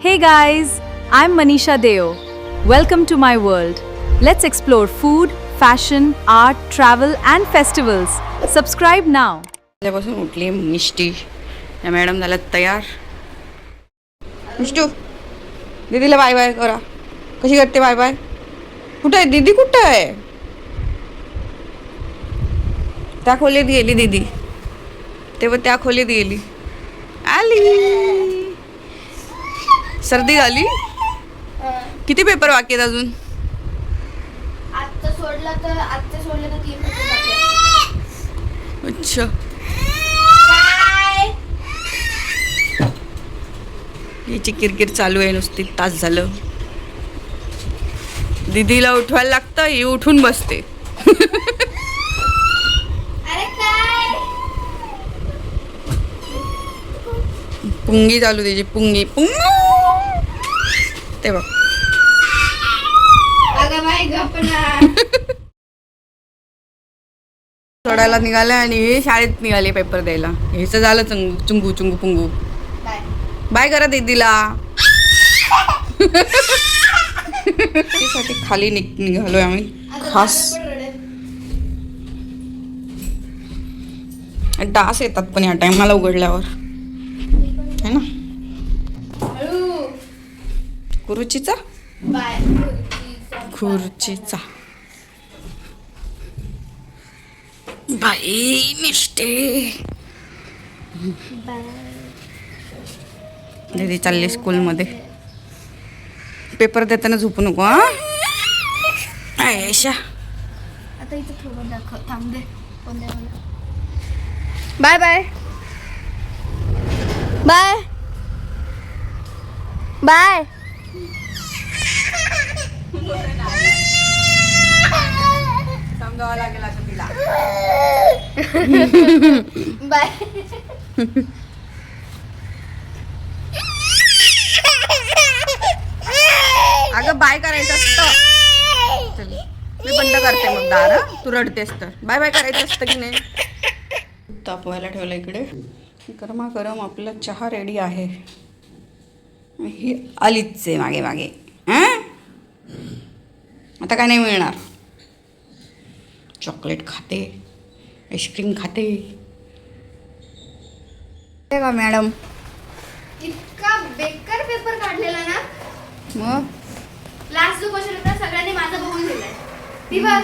Hey guys, I'm Manisha Deo. Welcome to my world. Let's explore food, fashion, art, travel and festivals. Subscribe now. त्यापासून उठली मिष्टी. या madam झाल्यात तयार. Mishtu दीदीला bye bye करा. कशी करते बाय बाय? कुठे आहे दीदी? कुठे आहे? त्या खोलीत गेली दीदी. तेव्हा त्या खोलीत गेली. आली. सर्दी झाली? किती पेपर बाकी आहेत अजून? आजचं सोडलं तर 3 पेपर बाकी आहेत. अच्छा. याची किरकिर चालू आहे नुसती. तास झालं. दीदीला उठवायला लागतं, ही उठून बसते. अरे काय? पुंगी चालू त्याची. पुंगी ते बघ. अगं बाई गप्प ना. सोडायला निघाले आणि हे शाळेत निघाले पेपर द्यायला. ह्याचं झालं चुंगू चुंगू पुंगू. बाय. बाय करा दीदीला. साठी खाली निघालोय आम्ही खास. डास येतात पण या टायमाला उघडल्यावर है ना. हळू. खुर्चीचा बाय. खुर्चीचा बाई निष्ठे. दीदी चालली स्कूलमध्ये. पेपर देताना झोपू नको हा. ऐशा. आता इथं थोडं दाखव. थांब दे. फोन दे मला. Bye bye. बाय. बाय. समजावं लागेल आता तिला. बाय. अगं बाय करायचं असतं. चल, मी बंद करते मग दार. तू रडतेस तर बाय बाय करायचं असतं की नाही. तापवायला ठेवलं इकडे. गरमागरम आपला चहा रेडी आहे. ही आलीच आहे मागे मागे. आता काय नाही मिळणार. चॉकलेट खाते, आईस्क्रीम खाते. हे का मॅडम? इतका बेकार पेपर काढलेला ना. मग लास्ट जो क्वेश्चन होता सगळ्यांनी माझा बघून दिलाय. ती बघ.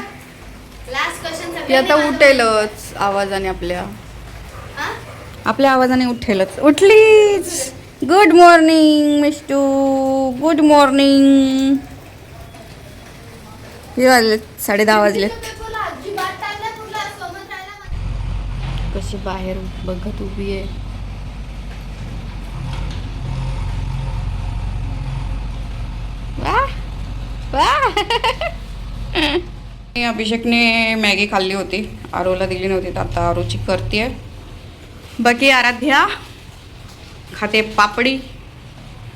लास्ट क्वेश्चन ती आता उठेलच आवाजाने. आपल्या आवाजाने उठेलच. उठलीच. Good morning Mishtu. Good morning. हे वाजले 10:30 वाजले. कशी बाहेर बघत उभी आहे. अभिषेकने मॅगी खाल्ली होती. आरोला दिली नव्हती तर आता आरोची करते. बाकी आराध्या खाते पापडी.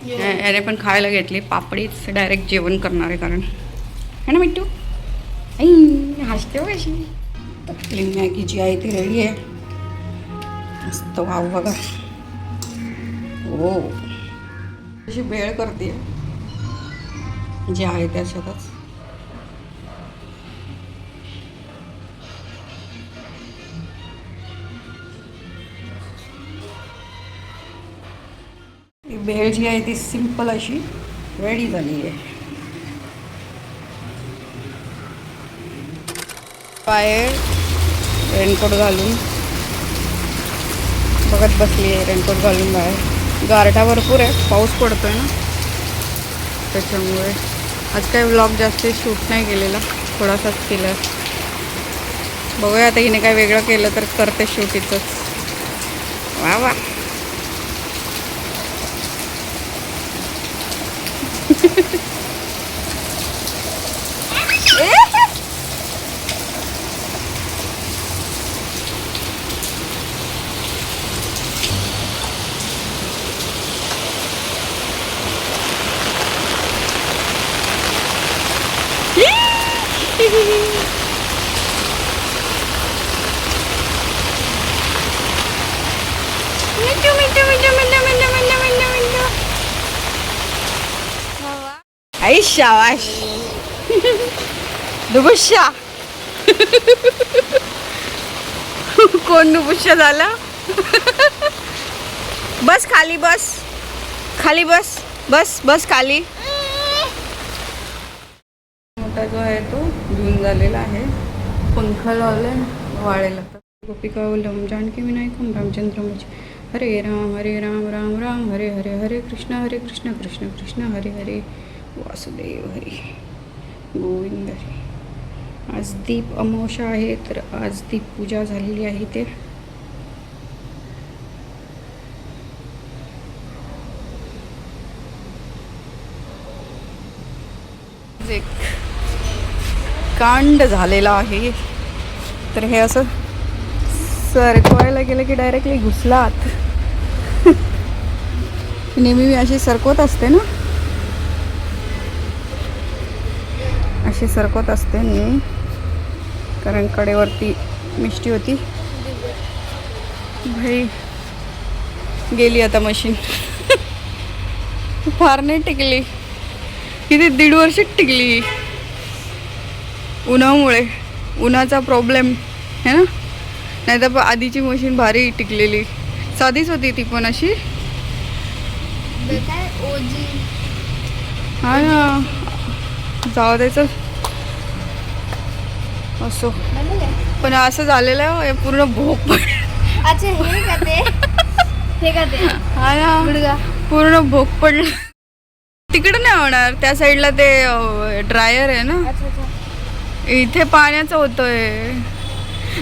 याने पण खायला घेतली पापडीच. डायरेक्ट जेवण करणार आहे कारण है ना मिट्टू. हसते कशी. आपली मॅगी जी आहे ती रेडी आहे. मस्त वाव बघा. हो अशी भेळ करते जे आहे त्याच्यातच. भेळ जी आहे ती सिंपल अशी रेडी झाली आहे. बाहेर रेनकोट घालून बघत बसली आहे. रेनकोट घालून बाहेर. गारठा भरपूर आहे. पाऊस पडतोय ना त्याच्यामुळे आज काय व्लॉग जास्त शूट नाही केलेला. थोडासाच केला. बघूया आता हिने काय वेगळं केलं तर करते शूटिंगच. वा वा. आई शाबाश दुबुश्या कोण दुबुश्या झाला बस खाली बस खाली बस बस बस खाली मोठा जो आहे तो धुवून झालेला आहे पंखा लावले वाळायला गोपिका वल्लभ जानकी विनायकम रामचंद्र हरे राम राम राम हरे हरे हरे कृष्ण कृष्ण कृष्ण हरे हरे वासुदेव हरी गोविंद हरी आज दीप अमावस्या आहे तर आज दीप पूजा झालेली आहे ते एक कांड झालेला आहे तर हे असं सरकवायला गेलं की डायरेक्टली घुसलात नेहमी मी अशी सरकवत असते ना अशी सरकवत असते मी कारण कडेवरती मिष्टी होती भाई गेली आता मशीन फार नाही टिकली किती 1.5 वर्ष टिकली उन्हामुळे उन्हाचा प्रॉब्लेम है ना नाही तर आधीची मशीन भारी टिकलेली साधीच होती ती पण अशी हा ना जाऊ द्यायचं असो पण असं झालेलं आहे पूर्ण भोक पड अच्छा हे का ते हा ना पूर्ण भोक पडलं तिकडे नाही होणार त्या साईडला ते ड्रायर आहे ना इथे पाण्याचं होतंय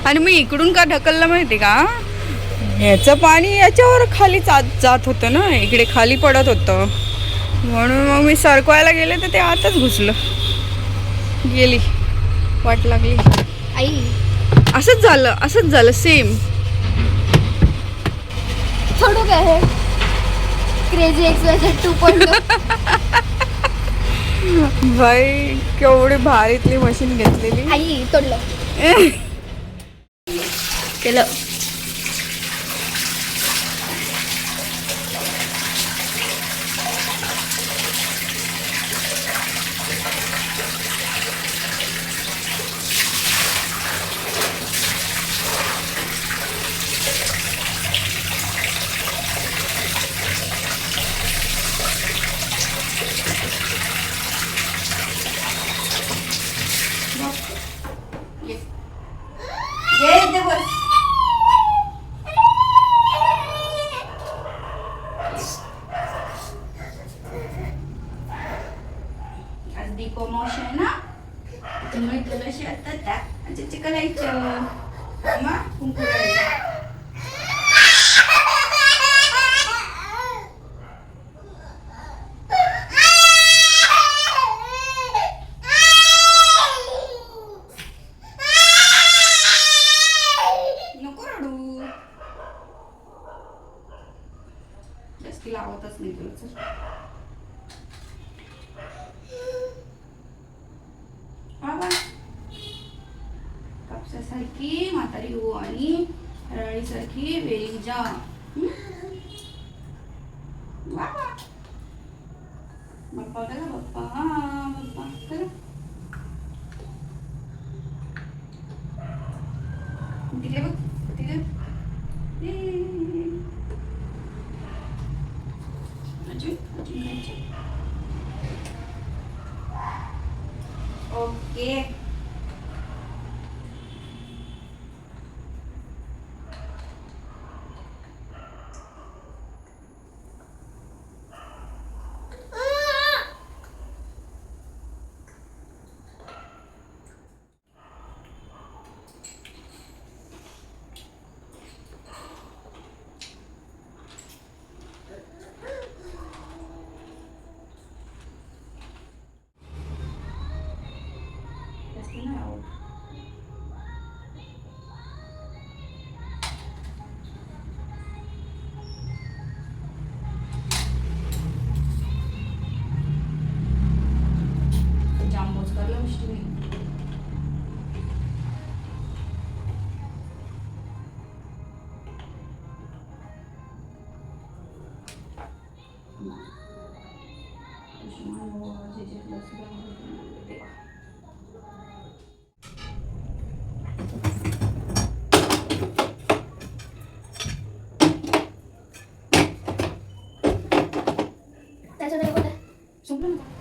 आणि मी इकडून का ढकललं माहिती का ह्याचं पाणी याच्यावर खाली जात होतं ना इकडे खाली पडत होतं म्हणून मग मी सरकवायला गेले तर ते आतच घुसलं गेली वाट लागली आई असंच झालं सेम छोडू काय हे क्रेझी एक्सप्रेस 2.0 भाई केवढी भारीतली मशीन घेतलेली आई तोडलं केलं दीपमावशी आहे ना त्यामुळे त्याला शेतात त्या चिकलायचं मग कुंकू नको रडू जास्ती लावतच नाही तुला कापसासारखी म्हातारी हो आणि हरळीसारखी वेली जा बाप्पा करा बाप्पा बाप्पा करा तिथे बघ तिथे ओके त्याच्यात बोला संपलं ना.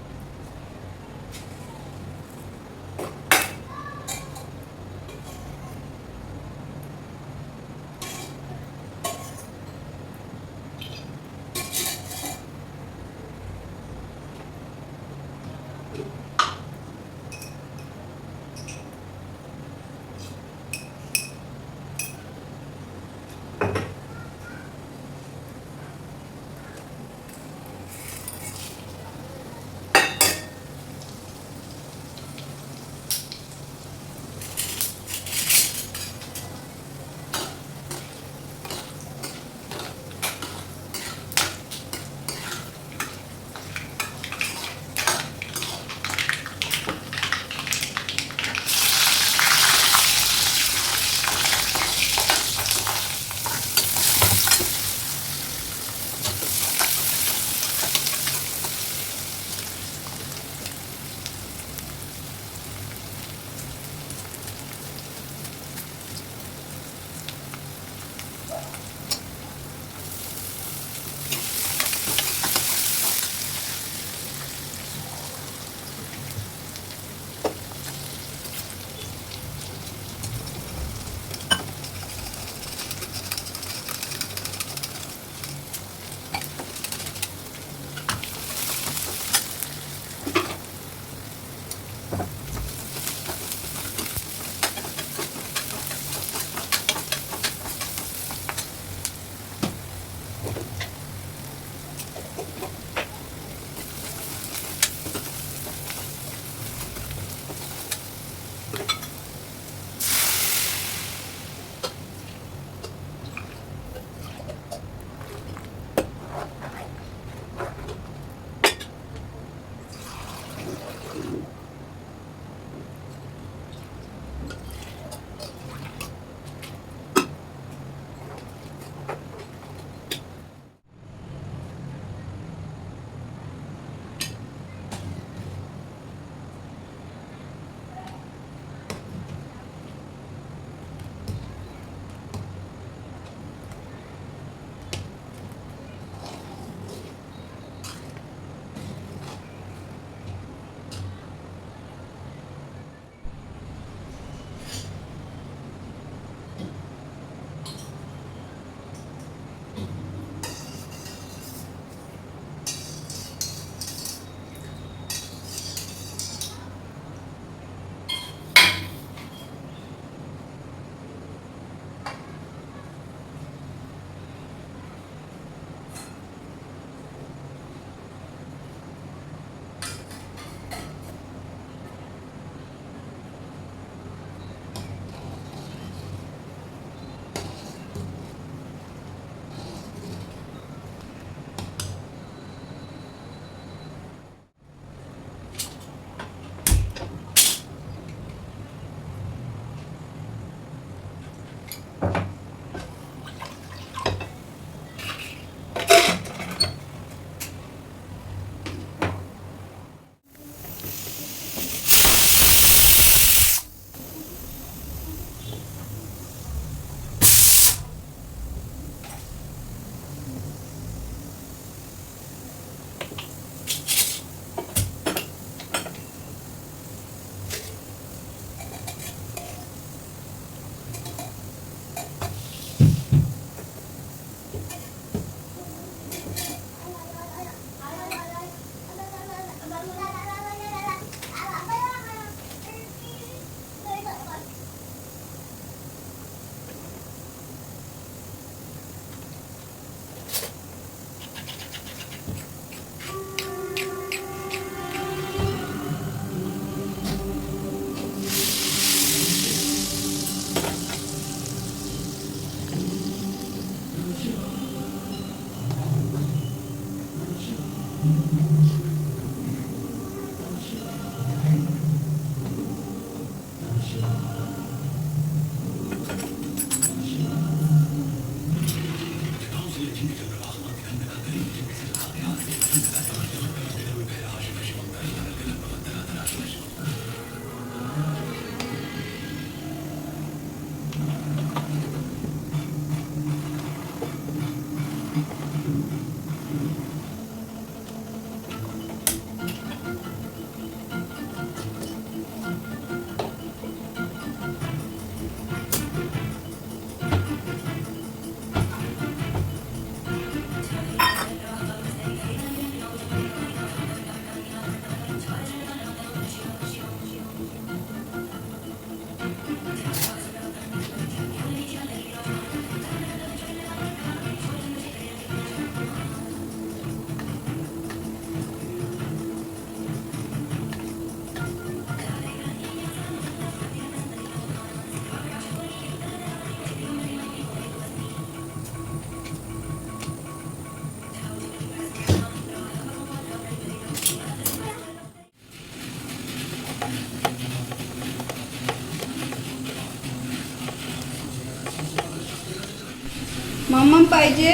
मम पाहिजे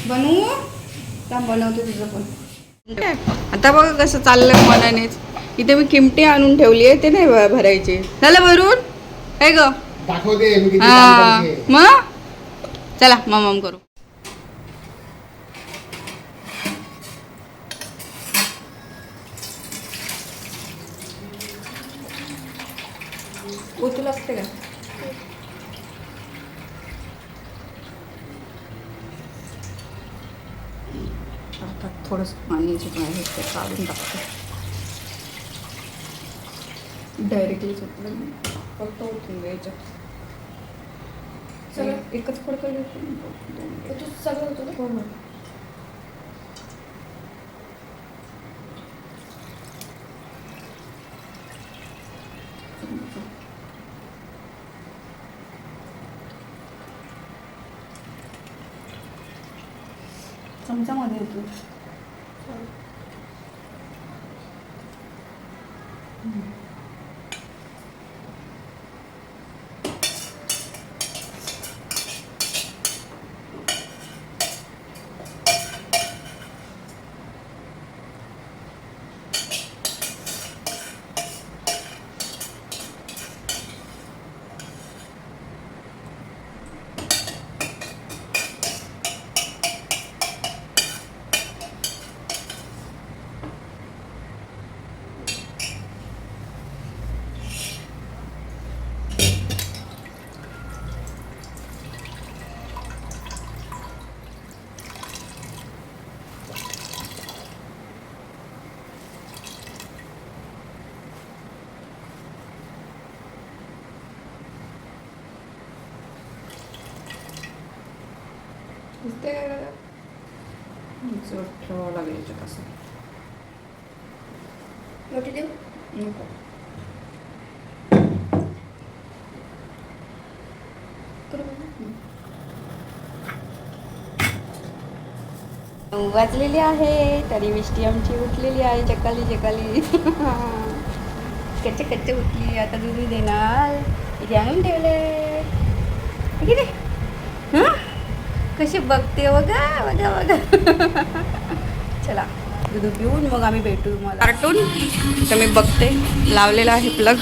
बनवू का बनवते तुझं पण. आता बघा कसं चाललंय मनानेच. इथे मी किमटी आणून ठेवली आहे, ते नाही भरायची. झालं भरून काय ग? दाखवते मी किती काम हा करते. मग चला मम करू. तुला असते का? आता थोडंसं पाण्याचे आहे ते काढून टाकते. डायरेक्टली चुकलं फक्त उठून द्यायचं. सगळं एकच फडकं घेतो. तू सगळं होतं ना पूर्ण. चमच्यामध्ये येतो. ते ठेवावं लागेल याच्यात असं. मोठी देऊ. नको. वाजलेली आहे तरी मिष्टी आमची उठलेली आहे. चकाली कच्चे उठली. आता दूध देणार. इथे आणून ठेवले किती. कशी बघते बघा. चला दूध पिऊन मग आम्ही भेटू तुम्हाला. कार्टून तर मी बघते. लावलेला आहे प्लग.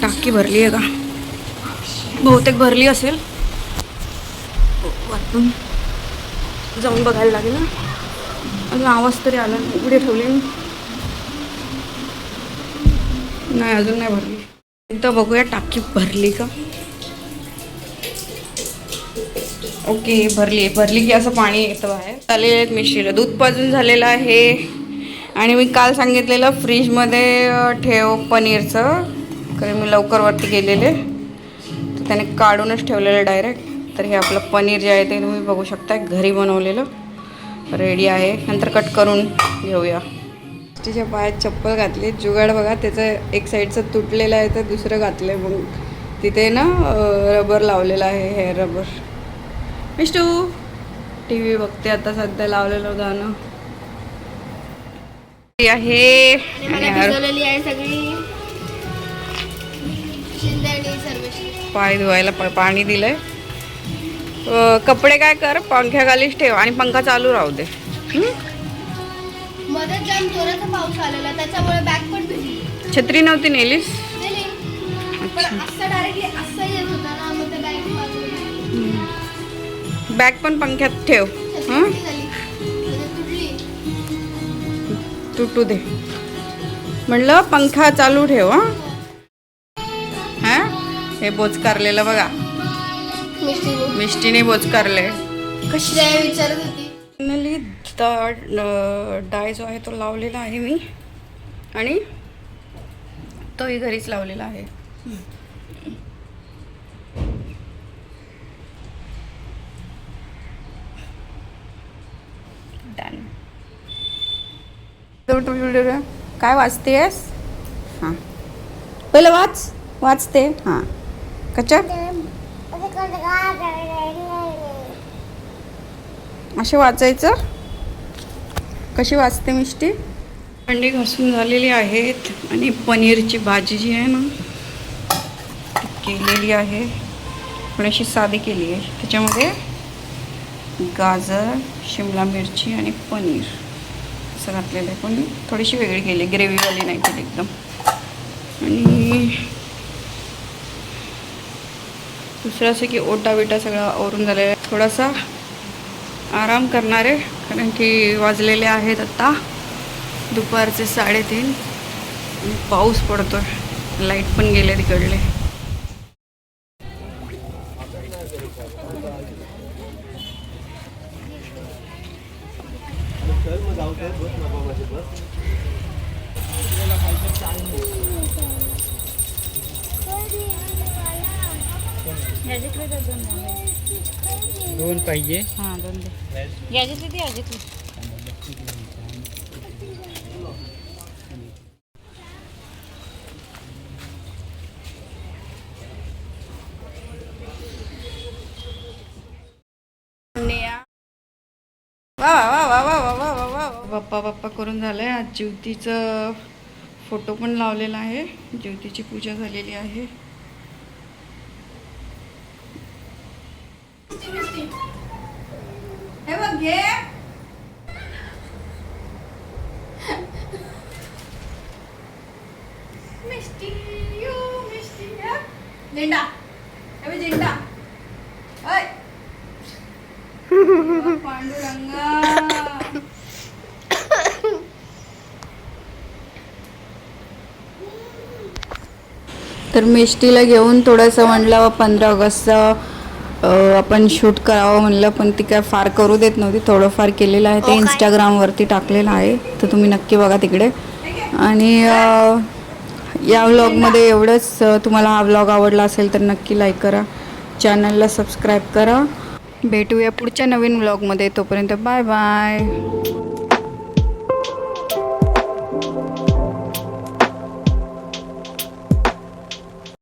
टाकी भरली आहे का? बहुतेक भरली असेल. वरतून जाऊन बघायला लागेल ना. अजून आवाज तरी आला नाही. उघडे ठेवले नाही, अजून नाही भरली. एकदा बघूया टाकी भरली का. ओके भरली की असं पाणी येतं बाहेर. चालेल मिश्रीला दूध पाजून झालेलं आहे. आणि मी काल सांगितलेलं फ्रीजमध्ये ठेव पनीरचं, कारण मी लवकर वरती गेलेले तर त्याने काढूनच ठेवलेलं डायरेक्ट. तर हे आपलं पनीर जे आहे ते तुम्ही बघू शकता, घरी बनवलेलं रेडी आहे. नंतर कट करून घेऊया. तिच्या पायात चप्पल घातली. जुगाड बघा, त्याचं एक साईडचं तुटलेलं आहे तर दुसरं घातलं आहे. मग तिथे ना रबर लावलेला आहे, hair rubber. Mishtu T V बघते आता सध्या. लावलेलं गाणं आहे. भिजवलेली आहे सगळी. शिंदे सर्वेची. पाय धुवायला पाणी दिलंय. कपडे काय कर, पंख्याखालीच ठेव आणि पंखा चालू राहू दे. मध्ये जाम जोराचा पाऊस आलेला त्याच्यामुळे बॅग पण भिजली. छत्री नव्हती नेलीस? पण असं डायरेक्टली असं येत होता ना, मग ते बॅग बॅग पण पंख्यात ठेव. तुटू दे म्हणलं, पंखा चालू ठेव. हा हे बोचकारलेलं बघा, मिष्टीने बोचकारले. कशी विचारत होती. फायनली डाय जो आहे तो लावलेला आहे मी, आणि तोही घरीच लावलेला आहे. डन. काय वाचतेस? हां पहिलं वाचते. हां कच्च्या असे वाचायचं. कशी वाचते मिष्टी? अंडी घासून झालेली आहेत आणि पनीरची भाजी जी आहे ना ती केलेली आहे, पण अशी साधी केली आहे. त्याच्यामध्ये गाजर, शिमला मिरची आणि पनीर असं घातलेलं आहे. पण थोडीशी वेगळी केली, ग्रेव्हीवाली नाही केली एकदम. आणि दुसरं असं की ओटा बिटा सगळं आवरून झालेलं आहे. थोडासा आराम करणार आहे कारण की वाजलेले आहेत आता दुपारचे 3:30 आणि पाऊस पडतोय. लाईट पण गेले तिकडले. दोन पाहिजे. हां 2 दे. याच्यातली ती याच्यातली वा वा वा वा वा वा वा वा वा. बाप्पा करून झालंय. आज ज्योतीचं फोटो पण लावलेला आहे. ज्योतीची पूजा झालेली आहे. हे बघ घे. मिष्टी यू मिष्टी झेंडा. हे बघ झेंडा. ओय पांडुरंगा. तर मिष्टीला घेऊन थोडंसं म्हणलं 15 ऑगस्टचं आपण शूट करावं म्हणलं, पण ती काय फार करू देत नव्हती. थोडंफार केलेलं आहे ते इंस्टाग्रामवरती टाकलेलं आहे, तर तुम्ही नक्की बघा तिकडे. आणि या व्लॉगमध्ये एवढंच. तुम्हाला हा व्लॉग आवडला असेल तर नक्की लाईक करा, चॅनलला सबस्क्राईब करा. भेटूया पुढच्या नवीन व्लॉगमध्ये. तोपर्यंत बाय बाय.